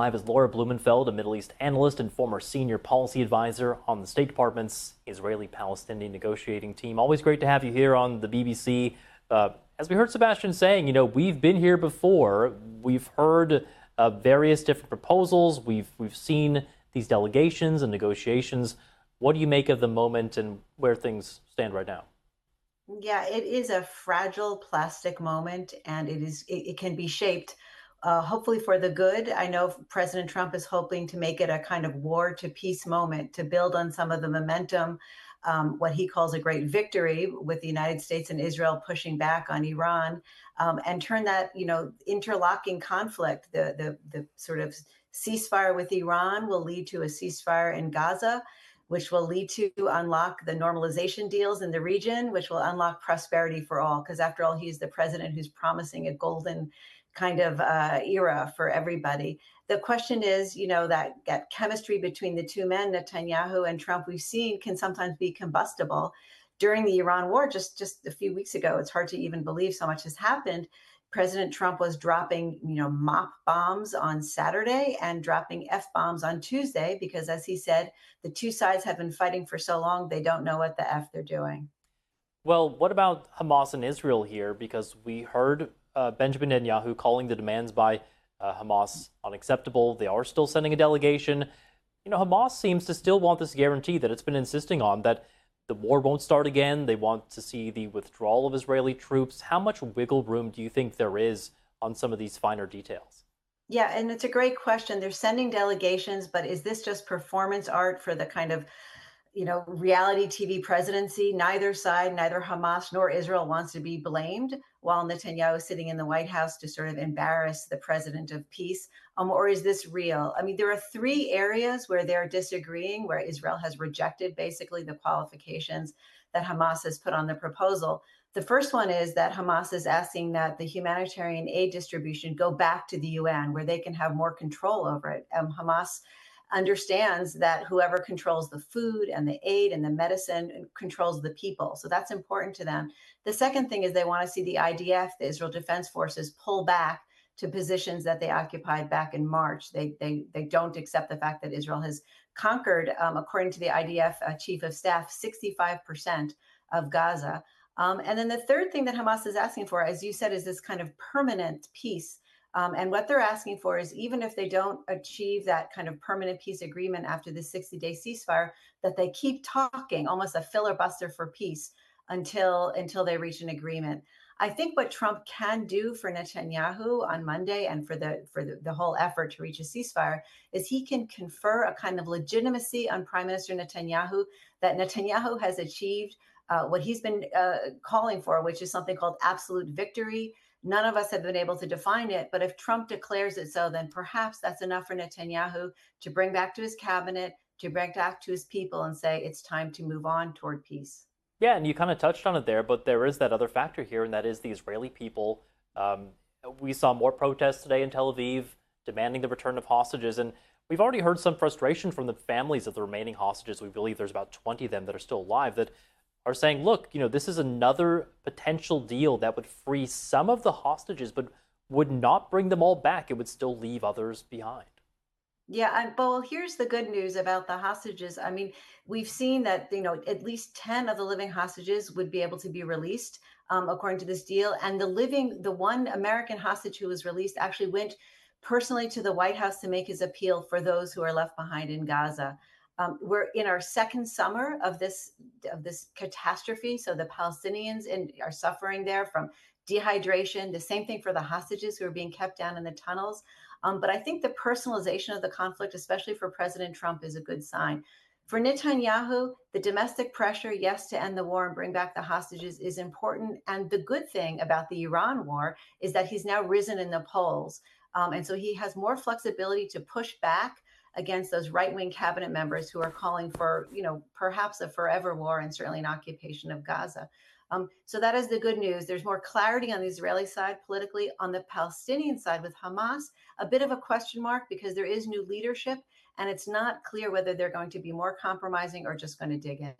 Live is Laura Blumenfeld, a Middle East analyst and former senior policy advisor on the State Department's Israeli-Palestinian negotiating team. Always great to have you here on the BBC. As we heard Sebastian saying, we've been here before. We've heard various different proposals. We've seen these delegations and negotiations. What do you make of the moment and where things stand right now? Yeah, it is a fragile plastic moment, and it can be shaped, hopefully for the good. I know President Trump is hoping to make it a kind of war to peace moment to build on some of the momentum, what he calls a great victory with the United States and Israel pushing back on Iran, and turn that interlocking conflict, the sort of ceasefire with Iran will lead to a ceasefire in Gaza, which will lead to unlock the normalization deals in the region, which will unlock prosperity for all. Because after all, he's the president who's promising a golden kind of era for everybody. The question is, that chemistry between the two men, Netanyahu and Trump, we've seen can sometimes be combustible. During the Iran war, just a few weeks ago, it's hard to even believe so much has happened. President Trump was dropping, mop bombs on Saturday and dropping F bombs on Tuesday because, as he said, the two sides have been fighting for so long they don't know what the F they're doing. Well, what about Hamas and Israel here? Because we heard Benjamin Netanyahu calling the demands by Hamas unacceptable. They are still sending a delegation. Hamas seems to still want this guarantee that it's been insisting on, that the war won't start again. They want to see the withdrawal of Israeli troops. How much wiggle room do you think there is on some of these finer details? Yeah, and it's a great question. They're sending delegations, but is this just performance art for the kind of reality TV presidency? Neither side, neither Hamas nor Israel wants to be blamed while Netanyahu is sitting in the White House to sort of embarrass the president of peace. Or is this real? I mean, there are three areas where they're disagreeing, where Israel has rejected basically the qualifications that Hamas has put on the proposal. The first one is that Hamas is asking that the humanitarian aid distribution go back to the UN, where they can have more control over it. Hamas understands that whoever controls the food and the aid and the medicine controls the people. So that's important to them. The second thing is they want to see the IDF, the Israel Defense Forces, pull back to positions that they occupied back in March. They don't accept the fact that Israel has conquered, according to the IDF chief of staff, 65% of Gaza. And then the third thing that Hamas is asking for, as you said, is this kind of permanent peace. And what they're asking for is, even if they don't achieve that kind of permanent peace agreement after the 60-day ceasefire, that they keep talking, almost a filibuster for peace until they reach an agreement. I think what Trump can do for Netanyahu on Monday and for the whole effort to reach a ceasefire is he can confer a kind of legitimacy on Prime Minister Netanyahu that Netanyahu has achieved what he's been calling for, which is something called absolute victory. None of us have been able to define it, but if Trump declares it so, then perhaps that's enough for Netanyahu to bring back to his cabinet, to bring back to his people and say it's time to move on toward peace. Yeah, and you kind of touched on it there, but there is that other factor here, and that is the Israeli people. We saw more protests today in Tel Aviv demanding the return of hostages, and we've already heard some frustration from the families of the remaining hostages. We believe there's about 20 of them that are still alive, that are saying, look, this is another potential deal that would free some of the hostages, but would not bring them all back. It would still leave others behind. Yeah, well, here's the good news about the hostages. I mean, we've seen that at least 10 of the living hostages would be able to be released, according to this deal. And the one American hostage who was released actually went personally to the White House to make his appeal for those who are left behind in Gaza. We're in our second summer of this catastrophe. So the Palestinians are suffering there from dehydration. The same thing for the hostages who are being kept down in the tunnels. But I think the personalization of the conflict, especially for President Trump, is a good sign. For Netanyahu, the domestic pressure, yes, to end the war and bring back the hostages is important. And the good thing about the Iran war is that he's now risen in the polls. And so he has more flexibility to push back against those right-wing cabinet members who are calling for, perhaps a forever war and certainly an occupation of Gaza. So that is the good news. There's more clarity on the Israeli side politically. On the Palestinian side with Hamas, a bit of a question mark because there is new leadership and it's not clear whether they're going to be more compromising or just going to dig in.